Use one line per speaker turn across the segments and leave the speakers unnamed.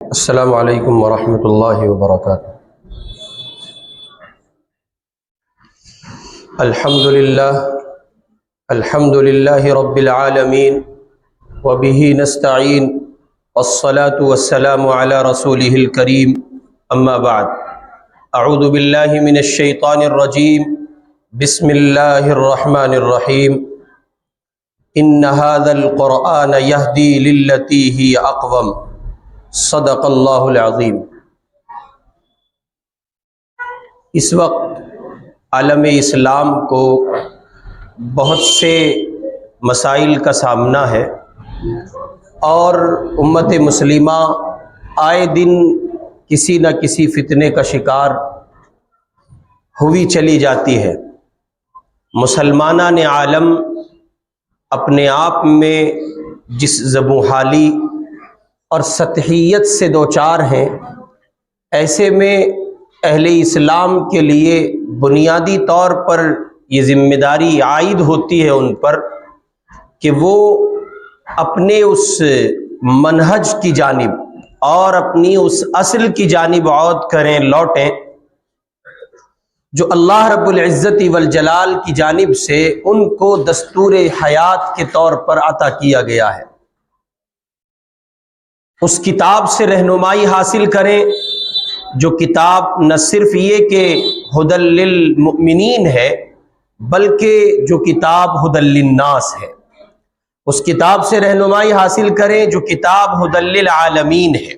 السلام علیکم ورحمۃ اللہ وبرکاتہ۔ الحمد للہ رب العالمین وبہ نستعین والصلاة والسلام علی رسولہ الکریم اما بعد اعوذ باللہ من الشیطان الرجیم بسم اللہ الرحمن الرحیم ان ھذا القرآن یہدی للتی ہی اقوم صدق اللہ العظیم۔ اس وقت عالم اسلام کو بہت سے مسائل کا سامنا ہے اور امت مسلمہ آئے دن کسی نہ کسی فتنے کا شکار ہوئی چلی جاتی ہے۔ مسلمانان عالم اپنے آپ میں جس زبوں-حالی اور سطحیت سے دوچار ہیں، ایسے میں اہل اسلام کے لیے بنیادی طور پر یہ ذمہ داری عائد ہوتی ہے ان پر کہ وہ اپنے اس منہج کی جانب اور اپنی اس اصل کی جانب عود کریں، لوٹیں جو اللہ رب العزت والجلال کی جانب سے ان کو دستور حیات کے طور پر عطا کیا گیا ہے۔ اس کتاب سے رہنمائی حاصل کریں جو کتاب نہ صرف یہ کہ ھدی للمؤمنین ہے بلکہ جو کتاب ھدی للناس ہے۔ اس کتاب سے رہنمائی حاصل کریں جو کتاب ھدی للعالمین ہے۔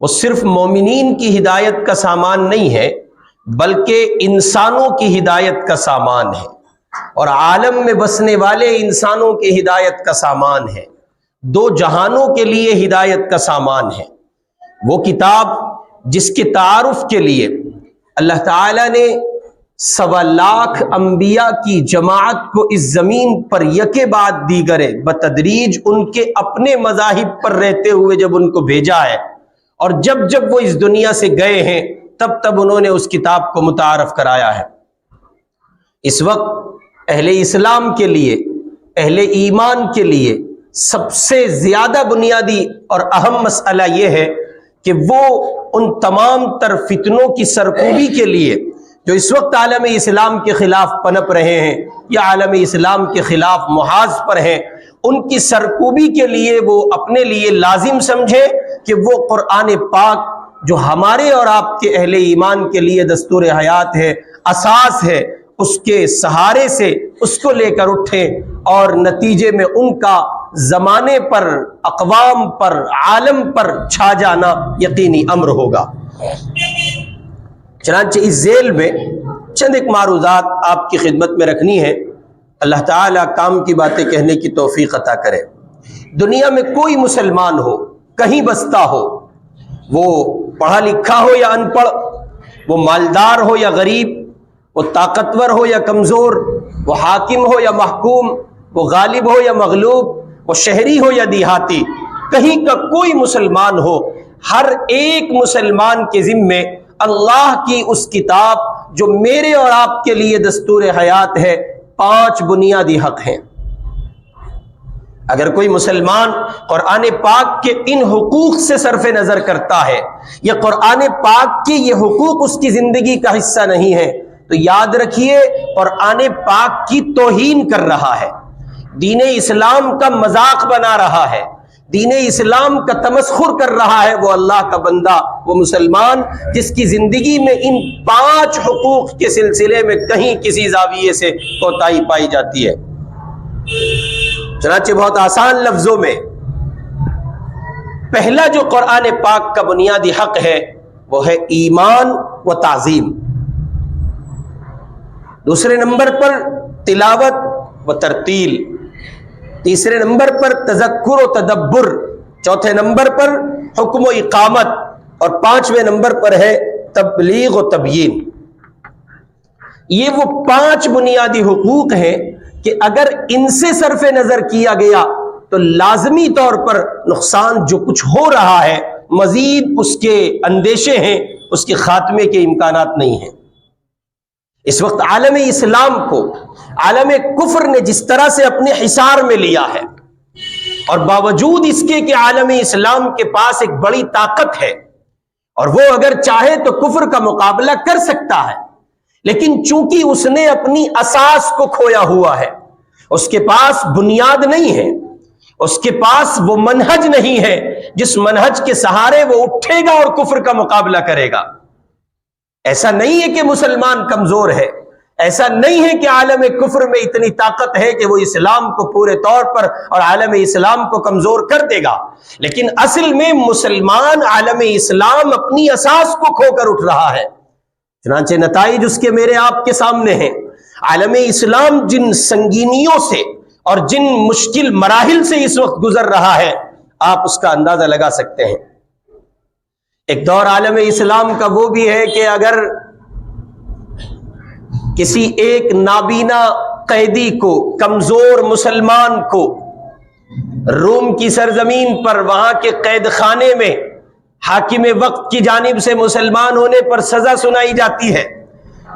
وہ صرف مومنین کی ہدایت کا سامان نہیں ہے بلکہ انسانوں کی ہدایت کا سامان ہے اور عالم میں بسنے والے انسانوں کی ہدایت کا سامان ہے، دو جہانوں کے لیے ہدایت کا سامان ہے۔ وہ کتاب جس کے تعارف کے لیے اللہ تعالیٰ نے 1.25 لاکھ انبیاء کی جماعت کو اس زمین پر یکے بعد دیگرے بتدریج ان کے اپنے مذاہب پر رہتے ہوئے جب ان کو بھیجا ہے اور جب جب وہ اس دنیا سے گئے ہیں تب انہوں نے اس کتاب کو متعارف کرایا ہے۔ اس وقت اہل اسلام کے لیے، اہل ایمان کے لیے سب سے زیادہ بنیادی اور اہم مسئلہ یہ ہے کہ وہ ان تمام تر فتنوں کی سرکوبی کے لیے جو اس وقت عالم اسلام کے خلاف پنپ رہے ہیں یا عالم اسلام کے خلاف محاذ پر ہیں، ان کی سرکوبی کے لیے وہ اپنے لیے لازم سمجھے کہ وہ قرآن پاک جو ہمارے اور آپ کے اہل ایمان کے لیے دستور حیات ہے، اساس ہے، اس کے سہارے سے اس کو لے کر اٹھیں اور نتیجے میں ان کا زمانے پر، اقوام پر، عالم پر چھا جانا یقینی امر ہوگا۔ چنانچہ اس ذیل میں چند ایک معروضات آپ کی خدمت میں رکھنی ہے، اللہ تعالیٰ کام کی باتیں کہنے کی توفیق عطا کرے۔ دنیا میں کوئی مسلمان ہو، کہیں بستا ہو، وہ پڑھا لکھا ہو یا ان پڑھ، وہ مالدار ہو یا غریب، وہ طاقتور ہو یا کمزور، وہ حاکم ہو یا محکوم، وہ غالب ہو یا مغلوب، وہ شہری ہو یا دیہاتی، کہیں کا کوئی مسلمان ہو، ہر ایک مسلمان کے ذمے اللہ کی اس کتاب جو میرے اور آپ کے لیے دستور حیات ہے 5 بنیادی حق ہیں۔ اگر کوئی مسلمان قرآن پاک کے ان حقوق سے صرف نظر کرتا ہے یا قرآن پاک کے یہ حقوق اس کی زندگی کا حصہ نہیں ہے تو یاد رکھیے قرآن پاک کی توہین کر رہا ہے، دین اسلام کا مذاق بنا رہا ہے، دین اسلام کا تمسخر کر رہا ہے وہ اللہ کا بندہ، وہ مسلمان جس کی زندگی میں ان 5 حقوق کے سلسلے میں کہیں کسی زاویے سے کوتاہی پائی جاتی ہے۔ چنانچہ بہت آسان لفظوں میں پہلا جو قرآن پاک کا بنیادی حق ہے وہ ہے ایمان و تعظیم، دوسرے نمبر پر تلاوت و ترتیل، تیسرے نمبر پر تذکر و تدبر، چوتھے نمبر پر حکم و اقامت اور 5ویں نمبر پر ہے تبلیغ و تبیین۔ یہ وہ 5 بنیادی حقوق ہیں کہ اگر ان سے صرف نظر کیا گیا تو لازمی طور پر نقصان جو کچھ ہو رہا ہے مزید اس کے اندیشے ہیں، اس کے خاتمے کے امکانات نہیں ہیں۔ اس وقت عالم اسلام کو عالم کفر نے جس طرح سے اپنے حصار میں لیا ہے، اور باوجود اس کے عالم اسلام کے پاس ایک بڑی طاقت ہے اور وہ اگر چاہے تو کفر کا مقابلہ کر سکتا ہے، لیکن چونکہ اس نے اپنی اساس کو کھویا ہوا ہے، اس کے پاس بنیاد نہیں ہے، اس کے پاس وہ منہج نہیں ہے جس منہج کے سہارے وہ اٹھے گا اور کفر کا مقابلہ کرے گا۔ ایسا نہیں ہے کہ مسلمان کمزور ہے، ایسا نہیں ہے کہ عالم کفر میں اتنی طاقت ہے کہ وہ اسلام کو پورے طور پر اور عالم اسلام کو کمزور کر دے گا، لیکن اصل میں مسلمان عالم اسلام اپنی اساس کو کھو کر اٹھ رہا ہے۔ چنانچہ نتائج اس کے میرے آپ کے سامنے ہیں۔ عالم اسلام جن سنگینیوں سے اور جن مشکل مراحل سے اس وقت گزر رہا ہے، آپ اس کا اندازہ لگا سکتے ہیں۔ ایک دور عالم اسلام کا وہ بھی ہے کہ اگر کسی ایک نابینا قیدی کو، کمزور مسلمان کو روم کی سرزمین پر وہاں کے قید خانے میں حاکم وقت کی جانب سے مسلمان ہونے پر سزا سنائی جاتی ہے،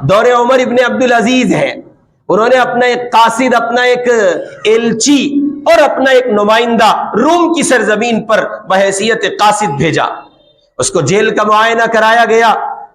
دور عمر ابن عبدالعزیز ہے، انہوں نے اپنا ایک قاصد، اپنا ایک ایلچی اور اپنا ایک نمائندہ روم کی سرزمین پر بحیثیت قاصد بھیجا۔ اس کو جیل کا معائنہ کرایا گیا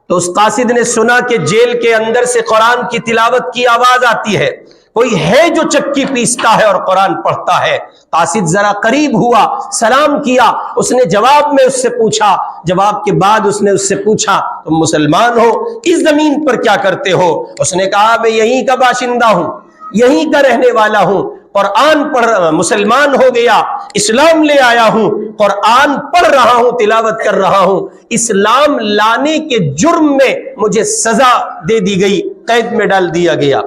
تو اس قاصد نے سنا کہ جیل کے اندر سے قرآن کی تلاوت کی آواز آتی ہے، کوئی ہے جو چکی پیستا ہے اور قرآن پڑھتا ہے۔ قاصد ذرا قریب ہوا، سلام کیا، اس نے جواب میں اس سے پوچھا، جواب کے بعد اس نے اس سے پوچھا تم مسلمان ہو، اس زمین پر کیا کرتے ہو؟ اس نے کہا میں یہیں کا باشندہ ہوں، یہیں کا رہنے والا ہوں، قرآن پڑھ، مسلمان ہو گیا، اسلام لے آیا ہوں، قرآن پڑھ رہا ہوں، تلاوت کر رہا ہوں، اسلام لانے کے جرم میں مجھے سزا دے دی گئی، قید میں ڈال دیا گیا۔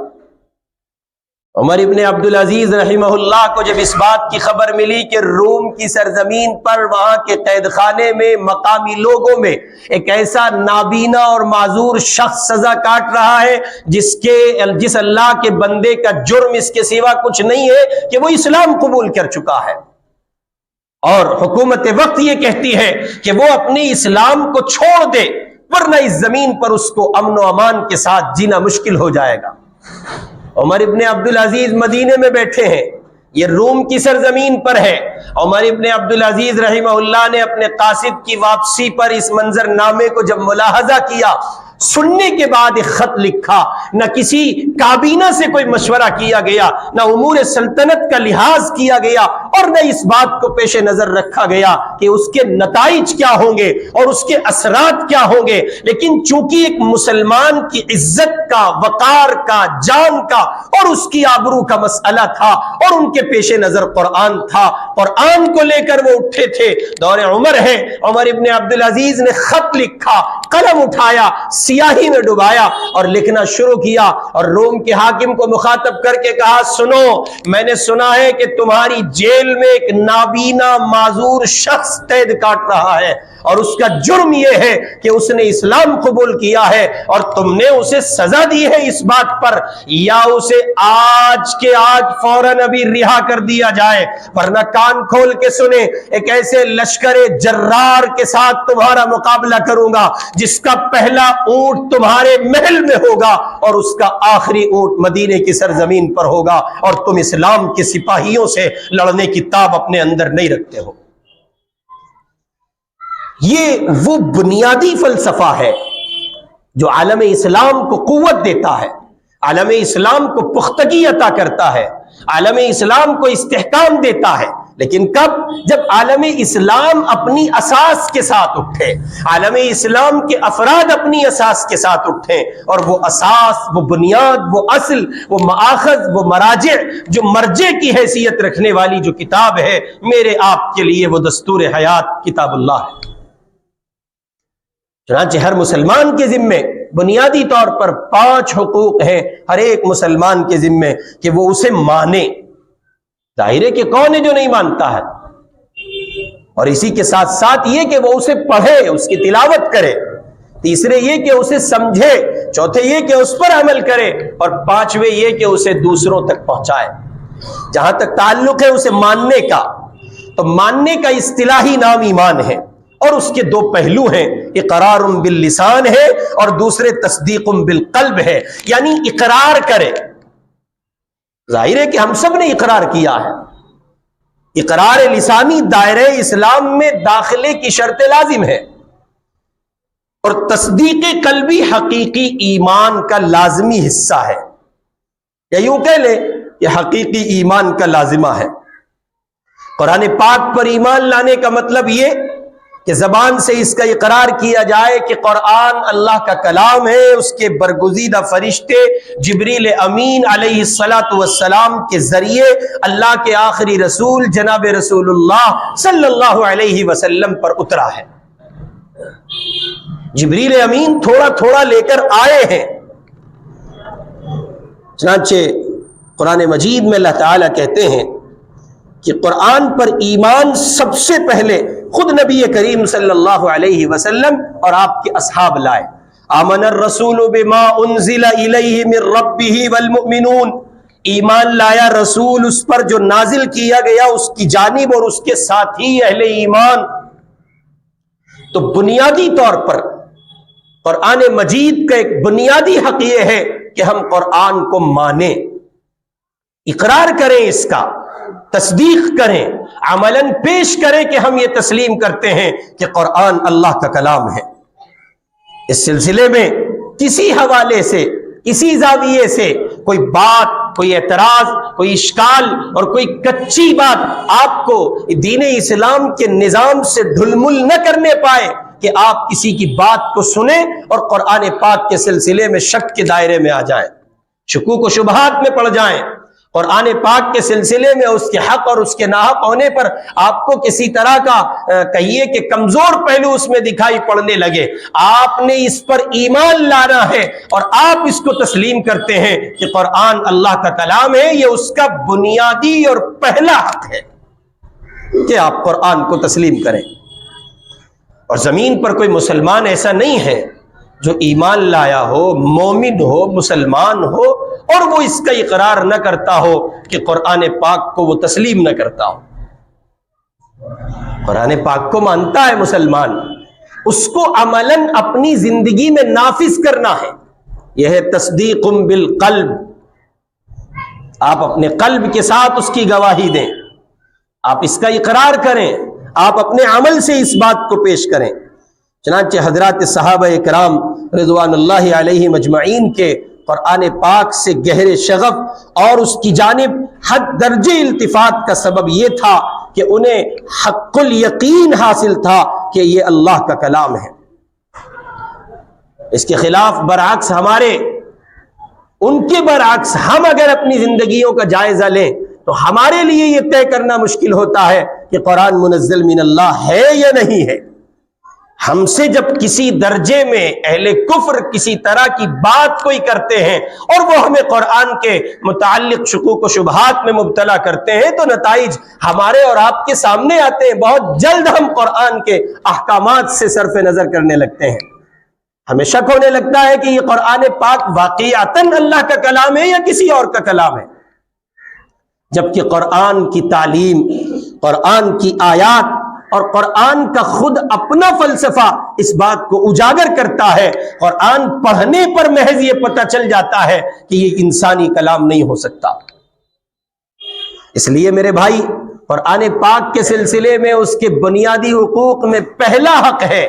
عمر ابن عبدالعزیز رحمہ اللہ کو جب اس بات کی خبر ملی کہ روم کی سرزمین پر وہاں کے قید خانے میں مقامی لوگوں میں ایک ایسا نابینا اور معذور شخص سزا کاٹ رہا ہے جس اللہ کے بندے کا جرم اس کے سوا کچھ نہیں ہے کہ وہ اسلام قبول کر چکا ہے، اور حکومت وقت یہ کہتی ہے کہ وہ اپنے اسلام کو چھوڑ دے ورنہ اس زمین پر اس کو امن و امان کے ساتھ جینا مشکل ہو جائے گا۔ عمر ابن عبدالعزیز مدینے میں بیٹھے ہیں، یہ روم کی سرزمین پر ہے۔ عمر ابن عبدالعزیز رحمہ اللہ نے اپنے قاصد کی واپسی پر اس منظر نامے کو جب ملاحظہ کیا، سننے کے بعد ایک خط لکھا، نہ کسی کابینہ سے کوئی مشورہ کیا گیا، نہ امور سلطنت کا لحاظ کیا گیا، اور نہ اس بات کو پیش نظر رکھا گیا کہ اس کے نتائج کیا ہوں گے اور اس کے اثرات کیا ہوں گے، لیکن چونکہ ایک مسلمان کی عزت کا، وقار کا، جان کا اور اس کی آبرو کا مسئلہ تھا اور ان کے پیش نظر قرآن تھا، قرآن کو لے کر وہ اٹھے تھے۔ دور عمر ہے، عمر ابن عبدالعزیز نے خط لکھا، قلم اٹھایا، سیاہی میں ڈبایا اور لکھنا شروع کیا، اور روم کے حاکم کو مخاطب کر کے کہا سنو، میں نے سنا ہے کہ تمہاری جیل میں ایک نابینا معذور شخص قید کاٹ رہا ہے، اور اس کا جرم یہ ہے کہ اس نے اسلام قبول کیا ہے، اور تم نے اسے سزا دی ہے اس بات پر، یا اسے آج کے آج فوراً ابھی رہا کر دیا جائے، ورنہ کان کھول کے سنے، ایک ایسے لشکر جرار کے ساتھ تمہارا مقابلہ کروں گا جس کا پہلا اونٹ تمہارے محل میں ہوگا اور اس کا آخری اونٹ مدینے کی سرزمین پر ہوگا، اور تم اسلام کے سپاہیوں سے لڑنے کی تاب اپنے اندر نہیں رکھتے ہو۔ یہ وہ بنیادی فلسفہ ہے جو عالم اسلام کو قوت دیتا ہے، عالم اسلام کو پختگی عطا کرتا ہے، عالم اسلام کو استحکام دیتا ہے، لیکن کب؟ جب عالم اسلام اپنی اساس کے ساتھ اٹھے، عالم اسلام کے افراد اپنی اساس کے ساتھ اٹھیں، اور وہ اساس، وہ بنیاد، وہ اصل، وہ مآخذ، وہ مراجع، جو مرجع کی حیثیت رکھنے والی جو کتاب ہے میرے آپ کے لیے، وہ دستور حیات کتاب اللہ ہے۔ چنانچہ ہر مسلمان کے ذمے بنیادی طور پر 5 حقوق ہیں ہر ایک مسلمان کے ذمے کہ وہ اسے مانے۔ ظاہر ہے کہ کون ہے جو نہیں مانتا ہے، اور اسی کے ساتھ ساتھ یہ کہ وہ اسے پڑھے، اس کی تلاوت کرے، تیسرے یہ کہ اسے سمجھے، چوتھے یہ کہ اس پر عمل کرے، اور 5ویں یہ کہ اسے دوسروں تک پہنچائے۔ جہاں تک تعلق ہے اسے ماننے کا، تو ماننے کا اصطلاحی نام ایمان ہے، اور اس کے 2 پہلو ہیں، اقرار باللسان ہے اور دوسرے تصدیق بالقلب ہے، یعنی اقرار کرے۔ ظاہر ہے کہ ہم سب نے اقرار کیا ہے، اقرار لسانی دائرہ اسلام میں داخلے کی شرط لازم ہے، اور تصدیق قلبی حقیقی ایمان کا لازمی حصہ ہے، یا یوں کہہ لیں کہ حقیقی ایمان کا لازمہ ہے۔ قرآن پاک پر ایمان لانے کا مطلب یہ کہ زبان سے اس کا اقرار کیا جائے کہ قرآن اللہ کا کلام ہے، اس کے برگزیدہ فرشتے جبریل امین علیہ السلام کے ذریعے اللہ کے آخری رسول جناب رسول اللہ صلی اللہ علیہ وسلم پر اترا ہے۔ جبریل امین تھوڑا تھوڑا لے کر آئے ہیں۔ چنانچہ قرآن مجید میں اللہ تعالیٰ کہتے ہیں کہ قرآن پر ایمان سب سے پہلے خود نبی کریم صلی اللہ علیہ وسلم اور آپ کے اصحاب لائے۔ آمن الرسول بما انزل الیہ من ربہ والمؤمنون، ایمان لایا رسول اس پر جو نازل کیا گیا اس کی جانب اور اس کے ساتھی اہل ایمان۔ تو بنیادی طور پر قرآن مجید کا ایک بنیادی حق یہ ہے کہ ہم قرآن کو مانیں، اقرار کریں، اس کا تصدیق کریں، عملاً پیش کریں کہ ہم یہ تسلیم کرتے ہیں کہ قرآن اللہ کا کلام ہے۔ اس سلسلے میں کسی حوالے سے، کسی زاویے سے کوئی بات، کوئی اعتراض، کوئی اشکال اور کوئی کچی بات آپ کو دین اسلام کے نظام سے ڈھلمل نہ کرنے پائے کہ آپ کسی کی بات کو سنیں اور قرآن پاک کے سلسلے میں شک کے دائرے میں آ جائیں، شکوک و شبہات میں پڑ جائیں، قرآن پاک کے سلسلے میں اس کے حق اور اس کے ناحق ہونے پر آپ کو کسی طرح کا کہیے کہ کمزور پہلو اس میں دکھائی پڑنے لگے۔ آپ نے اس پر ایمان لانا ہے اور آپ اس کو تسلیم کرتے ہیں کہ قرآن اللہ کا کلام ہے، یہ اس کا بنیادی اور پہلا حق ہے کہ آپ قرآن کو تسلیم کریں۔ اور زمین پر کوئی مسلمان ایسا نہیں ہے جو ایمان لایا ہو، مومن ہو، مسلمان ہو اور وہ اس کا اقرار نہ کرتا ہو کہ قرآن پاک کو وہ تسلیم نہ کرتا ہو۔ قرآن پاک کو مانتا ہے مسلمان، اس کو عملاً اپنی زندگی میں نافذ کرنا ہے، یہ ہے تصدیق بالقلب۔ آپ اپنے قلب کے ساتھ اس کی گواہی دیں، آپ اس کا اقرار کریں، آپ اپنے عمل سے اس بات کو پیش کریں۔ چنانچہ حضرات صحابہ کرام رضوان اللہ علیہ مجمعین کے قرآن پاک سے گہرے شغف اور اس کی جانب حد درجے التفات کا سبب یہ تھا کہ انہیں حق الیقین حاصل تھا کہ یہ اللہ کا کلام ہے۔ اس کے خلاف برعکس ان کے برعکس ہم اگر اپنی زندگیوں کا جائزہ لیں تو ہمارے لیے یہ طے کرنا مشکل ہوتا ہے کہ قرآن منزل من اللہ ہے یا نہیں ہے۔ ہم سے جب کسی درجے میں اہل کفر کسی طرح کی بات کوئی کرتے ہیں اور وہ ہمیں قرآن کے متعلق شکوک و شبہات میں مبتلا کرتے ہیں تو نتائج ہمارے اور آپ کے سامنے آتے ہیں۔ بہت جلد ہم قرآن کے احکامات سے صرف نظر کرنے لگتے ہیں، ہمیں شک ہونے لگتا ہے کہ یہ قرآن پاک واقعتاً اللہ کا کلام ہے یا کسی اور کا کلام ہے، جبکہ قرآن کی تعلیم، قرآن کی آیات اور قرآن کا خود اپنا فلسفہ اس بات کو اجاگر کرتا ہے۔ قرآن پڑھنے پر محض یہ پتہ چل جاتا ہے کہ یہ انسانی کلام نہیں ہو سکتا۔ اس لیے میرے بھائی، قرآن پاک کے سلسلے میں اس کے بنیادی حقوق میں پہلا حق ہے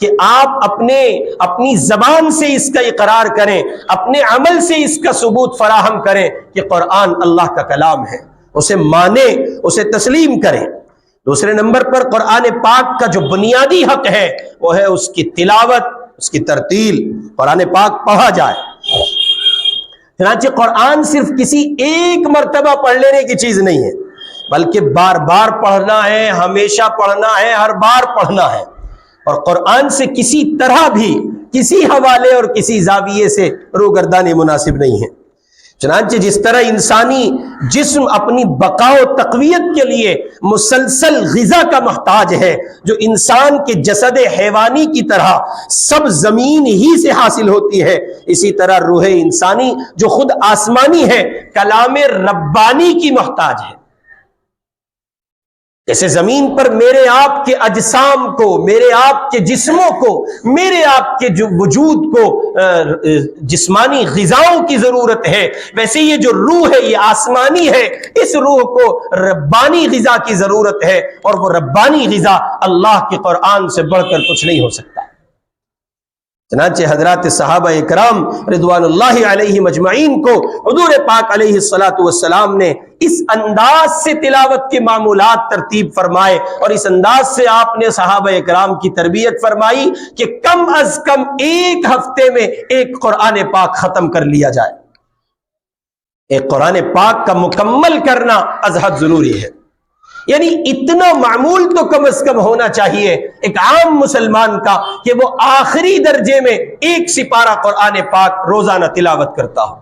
کہ آپ اپنی زبان سے اس کا اقرار کریں، اپنے عمل سے اس کا ثبوت فراہم کریں کہ قرآن اللہ کا کلام ہے، اسے مانیں، اسے تسلیم کریں۔ دوسرے نمبر پر قرآن پاک کا جو بنیادی حق ہے وہ ہے اس کی تلاوت، اس کی ترتیل، قرآن پاک پڑھا جائے۔ چنانچہ قرآن صرف کسی ایک مرتبہ پڑھ لینے کی چیز نہیں ہے، بلکہ بار بار پڑھنا ہے، ہمیشہ پڑھنا ہے، ہر بار پڑھنا ہے، اور قرآن سے کسی طرح بھی کسی حوالے اور کسی زاویے سے روگردانی مناسب نہیں ہے۔ چنانچہ جس طرح انسانی جسم اپنی بقا و تقویت کے لیے مسلسل غذا کا محتاج ہے، جو انسان کے جسد حیوانی کی طرح سب زمین ہی سے حاصل ہوتی ہے، اسی طرح روح انسانی جو خود آسمانی ہے، کلام ربانی کی محتاج ہے۔ جیسے زمین پر میرے آپ کے اجسام کو، میرے آپ کے جسموں کو، میرے آپ کے جو وجود کو جسمانی غذاؤں کی ضرورت ہے، ویسے یہ جو روح ہے یہ آسمانی ہے، اس روح کو ربانی غذا کی ضرورت ہے، اور وہ ربانی غذا اللہ کے قرآن سے بڑھ کر کچھ نہیں ہو سکتا۔ چنانچہ حضرات صحابہ اکرام رضوان اللہ علیہ مجمعین کو حضور پاک علیہ الصلاۃ والسلام نے اس انداز سے تلاوت کے معمولات ترتیب فرمائے، اور اس انداز سے آپ نے صحابہ اکرام کی تربیت فرمائی کہ کم از کم ایک ہفتے میں ایک قرآن پاک ختم کر لیا جائے۔ ایک قرآن پاک کا مکمل کرنا از حد ضروری ہے، یعنی اتنا معمول تو کم از کم ہونا چاہیے ایک عام مسلمان کا کہ وہ آخری درجے میں ایک سپارہ قرآن پاک روزانہ تلاوت کرتا ہو۔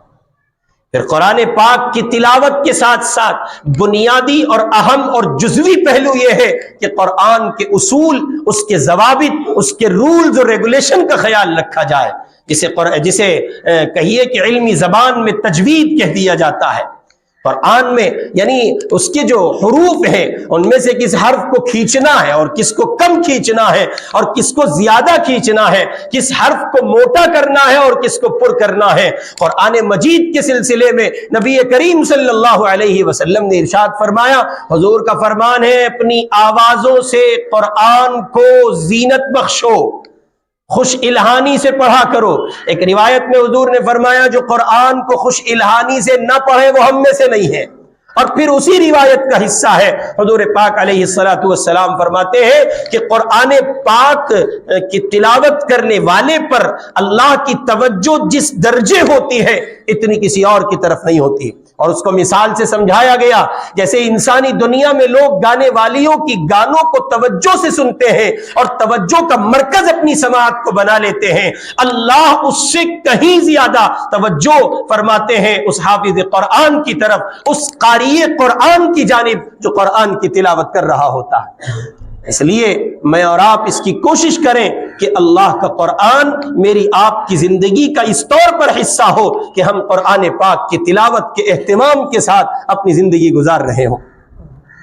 پھر قرآن پاک کی تلاوت کے ساتھ ساتھ بنیادی اور اہم اور جزوی پہلو یہ ہے کہ قرآن کے اصول، اس کے ضوابط، اس کے رولز اور ریگولیشن کا خیال رکھا جائے، جسے کہیے کہ علمی زبان میں تجوید کہہ دیا جاتا ہے۔ قرآن میں یعنی اس کے جو حروف ہیں ان میں سے کس حرف کو کھینچنا ہے اور کس کو کم کھینچنا ہے اور کس کو زیادہ کھینچنا ہے، کس حرف کو موٹا کرنا ہے اور کس کو پر کرنا ہے۔ قرآن مجید کے سلسلے میں نبی کریم صلی اللہ علیہ وسلم نے ارشاد فرمایا، حضور کا فرمان ہے، اپنی آوازوں سے قرآن کو زینت بخشو، خوش الہانی سے پڑھا کرو۔ ایک روایت میں حضور نے فرمایا جو قرآن کو خوش الہانی سے نہ پڑھے وہ ہم میں سے نہیں ہے۔ اور پھر اسی روایت کا حصہ ہے، حضور پاک علیہ الصلوۃ والسلام فرماتے ہیں کہ قرآن پاک کی تلاوت کرنے والے پر اللہ کی توجہ جس درجے ہوتی ہے اتنی کسی اور کی طرف نہیں ہوتی۔ اور اس کو مثال سے سمجھایا گیا جیسے انسانی دنیا میں لوگ گانے والیوں کی گانوں کو توجہ سے سنتے ہیں اور توجہ کا مرکز اپنی سماعت کو بنا لیتے ہیں، اللہ اس سے کہیں زیادہ توجہ فرماتے ہیں اس حافظ قرآن کی طرف، اس قاری قرآن کی جانب جو قرآن کی تلاوت کر رہا ہوتا ہے۔ اس لیے میں اور آپ اس کی کوشش کریں کہ اللہ کا قرآن میری آپ کی زندگی کا اس طور پر حصہ ہو کہ ہم قرآن پاک کی تلاوت کے اہتمام کے ساتھ اپنی زندگی گزار رہے ہوں۔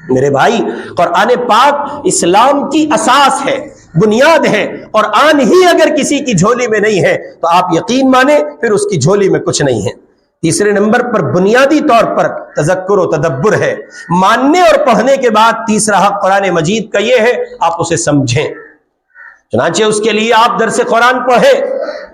میرے بھائی، قرآن پاک اسلام کی اساس ہے، بنیاد ہے۔ قرآن ہی اگر کسی کی جھولی میں نہیں ہے تو آپ یقین مانیں پھر اس کی جھولی میں کچھ نہیں ہے۔ تیسرے نمبر پر بنیادی طور پر تذکر و تدبر ہے۔ ماننے اور پڑھنے کے بعد تیسرا حق قرآن مجید کا یہ ہے آپ اسے سمجھیں۔ چنانچہ اس کے لیے آپ درس قرآن پڑھیں،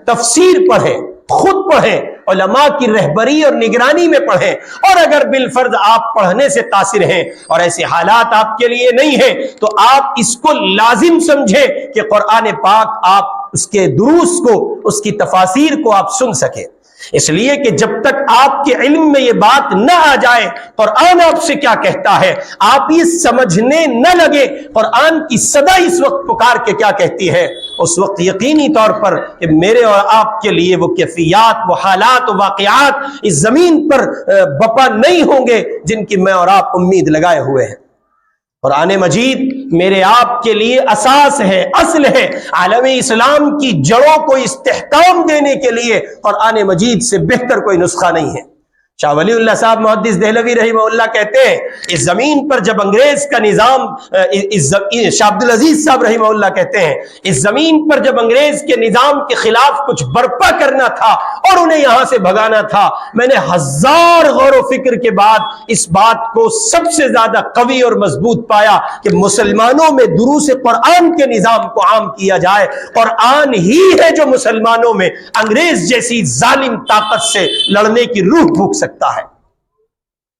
تفسیر پڑھیں، خود پڑھیں، علماء کی رہبری اور نگرانی میں پڑھیں، اور اگر بالفرض آپ پڑھنے سے قاصر ہیں اور ایسے حالات آپ کے لیے نہیں ہیں تو آپ اس کو لازم سمجھیں کہ قرآن پاک آپ اس کے دروس کو، اس کی تفاسیر کو آپ سن سکیں۔ اس لیے کہ جب تک آپ کے علم میں یہ بات نہ آ جائے قرآن آپ سے کیا کہتا ہے، آپ یہ سمجھنے نہ لگے قرآن کی صدا اس وقت پکار کے کیا کہتی ہے، اس وقت یقینی طور پر کہ میرے اور آپ کے لیے وہ کیفیات، وہ حالات و واقعات اس زمین پر بپا نہیں ہوں گے جن کی میں اور آپ امید لگائے ہوئے ہیں۔ قرآن مجید میرے آپ کے لیے اساس ہے، اصل ہے۔ عالم اسلام کی جڑوں کو استحکام دینے کے لیے قرآن مجید سے بہتر کوئی نسخہ نہیں ہے۔ شاہ ولی اللہ صاحب محدث دہلوی رحمہ اللہ کہتے ہیں اس زمین پر جب انگریز کا نظام، شاہ عبد العزیز صاحب رحمہ اللہ کہتے ہیں اس زمین پر جب انگریز کے نظام کے خلاف کچھ برپا کرنا تھا اور انہیں یہاں سے بھگانا تھا، میں نے 1000 غور و فکر کے بعد اس بات کو سب سے زیادہ قوی اور مضبوط پایا کہ مسلمانوں میں دروس قرآن کے نظام کو عام کیا جائے۔ قرآن ہی ہے جو مسلمانوں میں انگریز جیسی ظالم طاقت سے لڑنے کی روح پھونک سکتا ہے۔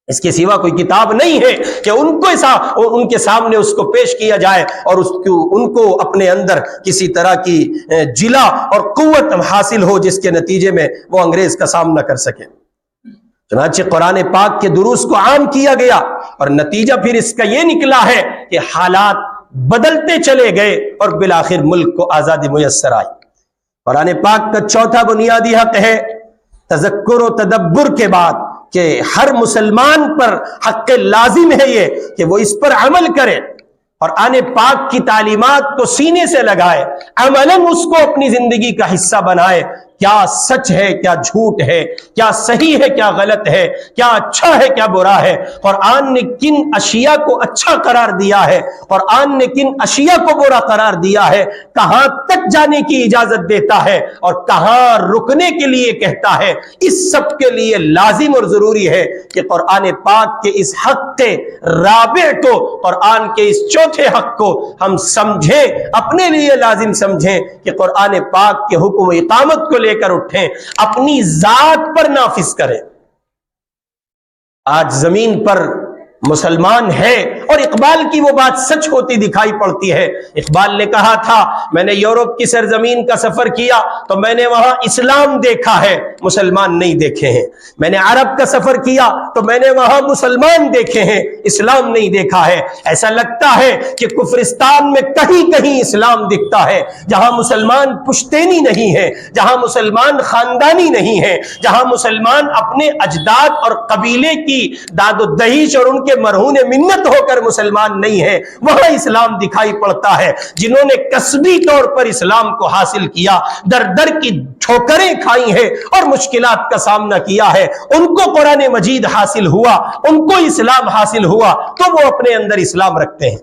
اس کے سوا کوئی کتاب نہیں ہے کہ ان کے سامنے اس کو پیش کیا جائے اور ان کو اپنے اندر کسی طرح کی جلا اور قوت حاصل ہو جس کے نتیجے میں وہ انگریز کا سامنا کر سکے۔ چنانچہ قرآن پاک کے دروس کو عام کیا گیا اور نتیجہ پھر اس کا یہ نکلا ہے کہ حالات بدلتے چلے گئے اور بالآخر ملک کو آزادی میسر آئی۔ قرآن پاک کا چوتھا بنیادی حق ہے تذکر و تدبر کے بعد کہ ہر مسلمان پر حق لازم ہے یہ کہ وہ اس پر عمل کرے، قرآن پاک کی تعلیمات کو سینے سے لگائے، عملاً اس کو اپنی زندگی کا حصہ بنائے کیا سچ ہے کیا جھوٹ ہے، کیا صحیح ہے کیا غلط ہے، کیا اچھا ہے کیا برا ہے، قرآن نے کن اشیاء کو اچھا قرار دیا ہے، قرآن نے کن اشیاء کو برا قرار دیا ہے، کہاں تک جانے کی اجازت دیتا ہے اور کہاں رکنے کے لیے کہتا ہے، اس سب کے لیے لازم اور ضروری ہے کہ قرآن پاک کے اس حق کے رابع کو، قرآن کے اس چوتھے حق کو ہم سمجھیں، اپنے لیے لازم سمجھیں کہ قرآن پاک کے حکم و اقامت کو لے کر اٹھیں، اپنی ذات پر نافذ کریں۔ آج زمین پر مسلمان ہے، اور اقبال کی وہ بات سچ ہوتی دکھائی پڑتی ہے۔ اقبال نے کہا تھا میں نے یورپ کی سرزمین کا سفر کیا تو میں نے وہاں اسلام دیکھا ہے، مسلمان نہیں دیکھے ہیں، میں نے عرب کا سفر کیا تو میں نے وہاں مسلمان دیکھے ہیں، اسلام نہیں دیکھا ہے۔ ایسا لگتا ہے کہ کفرستان میں کہیں کہیں اسلام دکھتا ہے، جہاں مسلمان پشتینی نہیں ہے، جہاں مسلمان خاندانی نہیں ہے، جہاں مسلمان اپنے اجداد اور قبیلے کی داد و دہیش اور ان کے مرہون منت ہو کر مسلمان نہیں ہے، وہاں اسلام دکھائی پڑتا ہے۔ جنہوں نے کسبی طور پر اسلام کو حاصل کیا، در در کی ٹھوکریں کھائی ہیں اور مشکلات کا سامنا کیا ہے، ان کو قرآن مجید حاصل ہوا، ان کو اسلام حاصل ہوا تو وہ اپنے اندر اسلام رکھتے ہیں۔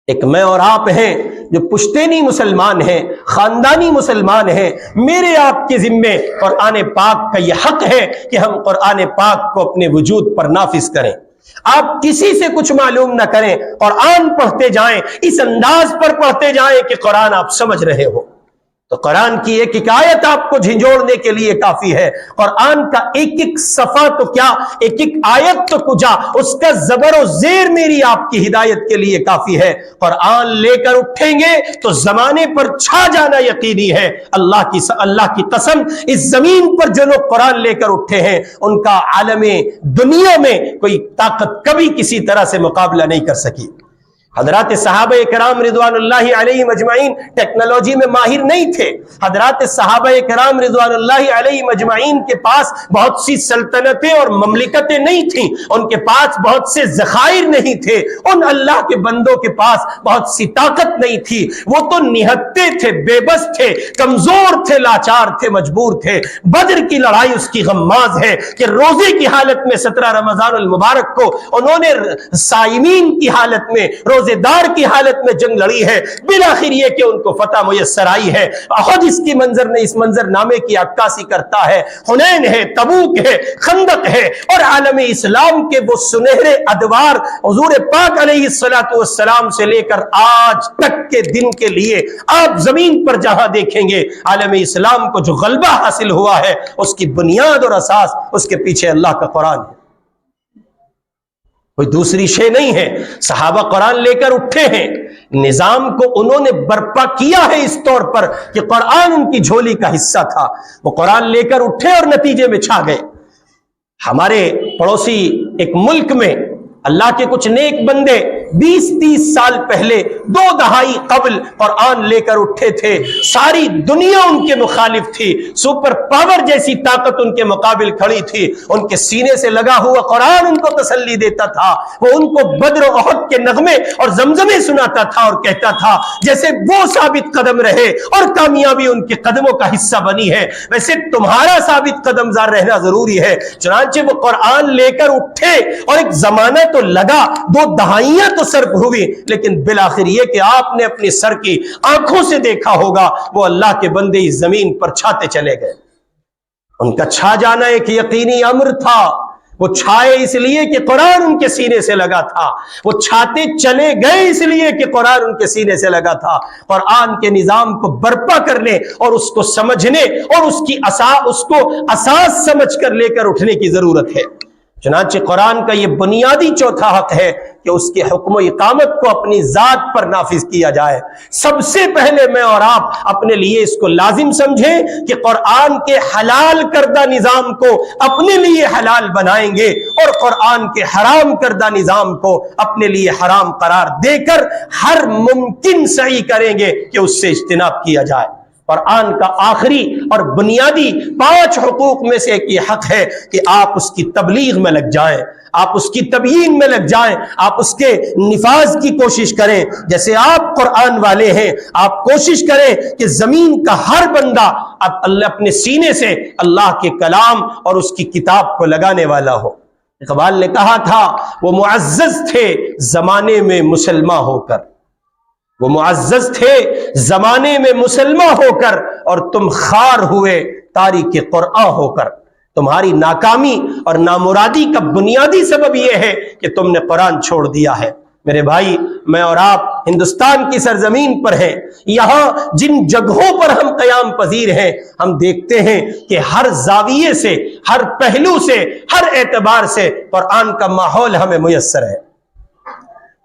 ایک میں اور آپ ہیں جو پشتینی مسلمان ہیں، خاندانی مسلمان ہیں، میرے آپ کے ذمے قرآن پاک کا یہ حق ہے کہ ہم قرآن پاک کو اپنے وجود پر نافذ کریں۔ آپ کسی سے کچھ معلوم نہ کریں، قرآن پڑھتے جائیں، اس انداز پر پڑھتے جائیں کہ قرآن آپ سمجھ رہے ہو۔ تو قرآن کی ایک ایک آیت آپ کو جھنجھوڑنے کے لیے کافی ہے، قرآن کا ایک ایک صفحہ تو کیا، ایک ایک آیت تو کجا، اس کا زبر و زیر میری آپ کی ہدایت کے لیے کافی ہے۔ قرآن لے کر اٹھیں گے تو زمانے پر چھا جانا یقینی ہے۔ اللہ کی قسم، اس زمین پر جو لوگ قرآن لے کر اٹھے ہیں ان کا عالم دنیا میں کوئی طاقت کبھی کسی طرح سے مقابلہ نہیں کر سکی۔ حضرات صحابہ کرام رضوان اللہ علیہم اجمعین ٹیکنالوجی میں ماہر نہیں تھے، حضرات صحابہ کرام رضوان اللہ علیہم اجمعین کے پاس بہت سی سلطنتیں اور مملکتیں نہیں تھیں، ان کے پاس بہت سے ذخائر نہیں تھے، ان اللہ کے بندوں کے پاس بہت سی طاقت نہیں تھی، وہ تو نہتے تھے، بے بس تھے، کمزور تھے، لاچار تھے، مجبور تھے۔ بدر کی لڑائی اس کی غماز ہے کہ روزے کی حالت میں 17 رمضان المبارک کو انہوں نے صائمین کی حالت میں، روزے دار کی حالت میں جنگ لڑی ہے، بالآخر یہ کہ ان کو فتح میسر آئی ہے۔ خود اس کی اس منظر نامے کی عکاسی کرتا ہے، حنین ہے، تبوک ہے، خندق ہے، اور عالم اسلام کے وہ سنہرے ادوار حضور پاک علیہ السلام سے لے کر آج تک کے دن کے لیے آپ زمین پر جہاں دیکھیں گے عالم اسلام کو جو غلبہ حاصل ہوا ہے اس کی بنیاد اور اساس اس کے پیچھے اللہ کا قرآن ہے، کوئی دوسری شے نہیں ہے۔ صحابہ قرآن لے کر اٹھے ہیں، نظام کو انہوں نے برپا کیا ہے اس طور پر کہ قرآن ان کی جھولی کا حصہ تھا، وہ قرآن لے کر اٹھے اور نتیجے میں چھا گئے۔ ہمارے پڑوسی ایک ملک میں اللہ کے کچھ نیک بندے 20-30 سال پہلے 2 دہائی قبل قرآن لے کر اٹھے تھے، ساری دنیا ان کے مخالف تھی، سپر پاور جیسی طاقت ان کے مقابل کھڑی تھی، ان کے سینے سے لگا ہوا قرآن ان کو تسلی دیتا تھا، وہ ان کو بدر و احد کے نغمے اور زمزمے سناتا تھا اور کہتا تھا جیسے وہ ثابت قدم رہے اور کامیابی ان کے قدموں کا حصہ بنی ہے ویسے تمہارا ثابت قدم زار رہنا ضروری ہے۔ چنانچہ وہ قرآن لے کر اٹھے اور ایک زمانہ تو لگا، 2 دہائیاں تو صرف ہوئی، لیکن بالآخر یہ کہ آپ نے اپنی سر کی آنکھوں سے دیکھا ہوگا وہ اللہ کے بندے اس زمین پر چھاتے چلے گئے۔ ان کا چھا جانا ایک یقینی امر تھا، وہ چھائے اس لیے کہ قرآن ان کے سینے سے لگا تھا، وہ چھاتے چلے گئے اس لیے کہ قرآن ان کے سینے سے لگا تھا۔ قرآن کے نظام کو برپا کرنے اور اس کو سمجھنے اور اس کو اساس سمجھ کر لے کر اٹھنے کی ضرورت ہے۔ چنانچہ قرآن کا یہ بنیادی چوتھا حق ہے کہ اس کے حکم و اقامت کو اپنی ذات پر نافذ کیا جائے۔ سب سے پہلے میں اور آپ اپنے لیے اس کو لازم سمجھیں کہ قرآن کے حلال کردہ نظام کو اپنے لیے حلال بنائیں گے اور قرآن کے حرام کردہ نظام کو اپنے لیے حرام قرار دے کر ہر ممکن سعی کریں گے کہ اس سے اجتناب کیا جائے۔ قرآن کا آخری اور بنیادی 5 حقوق میں سے ایک یہ حق ہے کہ آپ اس کی تبلیغ میں لگ جائیں، آپ اس کی تبیین میں لگ جائیں، آپ اس کے نفاذ کی کوشش کریں۔ جیسے آپ قرآن والے ہیں، آپ کوشش کریں کہ زمین کا ہر بندہ اب اللہ اپنے سینے سے اللہ کے کلام اور اس کی کتاب کو لگانے والا ہو۔ اقبال نے کہا تھا وہ معزز تھے زمانے میں مسلمان ہو کر، وہ معزز تھے زمانے میں مسلمان ہو کر، اور تم خار ہوئے تاریخ قرآن ہو کر۔ تمہاری ناکامی اور نامرادی کا بنیادی سبب یہ ہے کہ تم نے قرآن چھوڑ دیا ہے۔ میرے بھائی، میں اور آپ ہندوستان کی سرزمین پر ہیں، یہاں جن جگہوں پر ہم قیام پذیر ہیں، ہم دیکھتے ہیں کہ ہر زاویے سے، ہر پہلو سے، ہر اعتبار سے قرآن کا ماحول ہمیں میسر ہے۔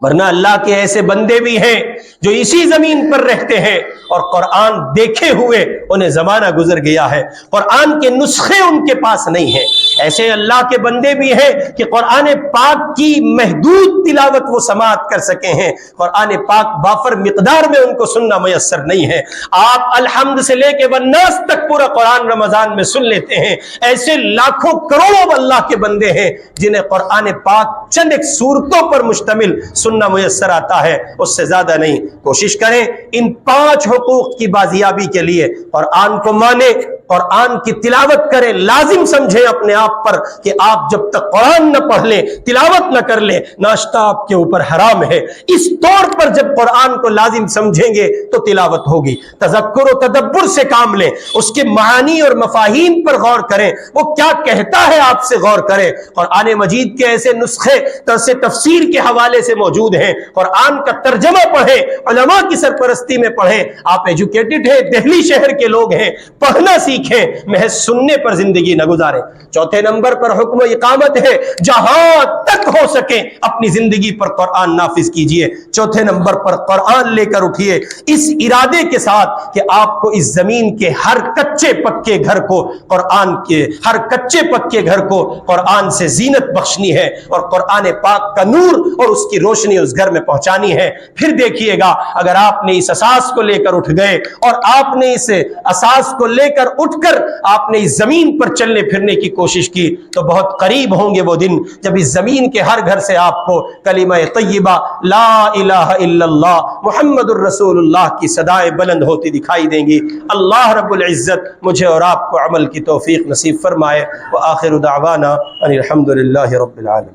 ورنہ اللہ کے ایسے بندے بھی ہیں جو اسی زمین پر رہتے ہیں اور قرآن دیکھے ہوئے انہیں زمانہ گزر گیا ہے، قرآن کے نسخے ان کے پاس نہیں ہیں۔ ایسے اللہ کے بندے بھی ہیں کہ قرآن پاک کی محدود تلاوت وہ سماعت کر سکے ہیں، قرآن پاک وافر مقدار میں ان کو سننا میسر نہیں ہے۔ آپ الحمد سے لے کے والناس تک پورا قرآن رمضان میں سن لیتے ہیں۔ ایسے لاکھوں کروڑوں اللہ کے بندے ہیں جنہیں قرآن پاک چند ایک صورتوں پر مشتمل سننا میسر آتا ہے، اس سے زیادہ نہیں۔ کوشش کریں ان 5 حقوق کی بازیابی کے لیے قرآن کو مانیں، قرآن کی تلاوت کریں، لازم سمجھیں اپنے آپ پر کہ آپ جب تک قرآن نہ پڑھ لیں، تلاوت نہ کر لیں، ناشتہ آپ کے اوپر حرام ہے۔ اس طور پر جب قرآن کو لازم سمجھیں گے تو تلاوت ہوگی۔ تذکر و تدبر سے کام لیں، اس کے معانی اور مفاہیم پر غور کریں، وہ کیا کہتا ہے آپ سے غور کریں۔ قرآن مجید کے ایسے نسخے تفسیر کے حوالے سے موجود ہیں، قرآن کا ترجمہ پڑھیں، علماء کی سرپرستی میں پڑھیں۔ آپ ایجوکیٹڈ ہیں، دہلی شہر کے لوگ ہیں، پڑھنا سیکھیں، محض سننے پر زندگی نہ گزاریں۔ چوتھے نمبر پر حکم و اقامت ہے، جہاں تک ہو سکے اپنی زندگی پر قرآن نافذ کیجئے۔ چوتھے نمبر پر قرآن لے کر اٹھیے، اس ارادے کے ساتھ کہ آپ کو اس زمین کے ہر کچے پکے گھر کو قرآن کے ہر کچے پکے گھر کو قرآن سے زینت بخشنی ہے اور قرآن پاک کا نور اور اس کی روشنی اس گھر میں پہنچانی ہے۔ پھر دیکھیے گا اگر آپ نے اس اساس کو لے کر اٹھ گئے اور آپ نے اس اساس کو لے کر اٹھ کر آپ نے اس زمین پر چلنے پھرنے کی کوشش کی تو بہت قریب ہوں گے وہ دن جب اس زمین کے ہر گھر سے آپ کو کلمہ طیبہ لا الہ الا اللہ محمد الرسول اللہ کی صدائیں بلند ہوتی دکھائی دیں گی۔ اللہ رب العزت مجھے اور آپ کو عمل کی توفیق نصیب فرمائے۔ وآخر دعوانا ان الحمد للہ رب العالمین۔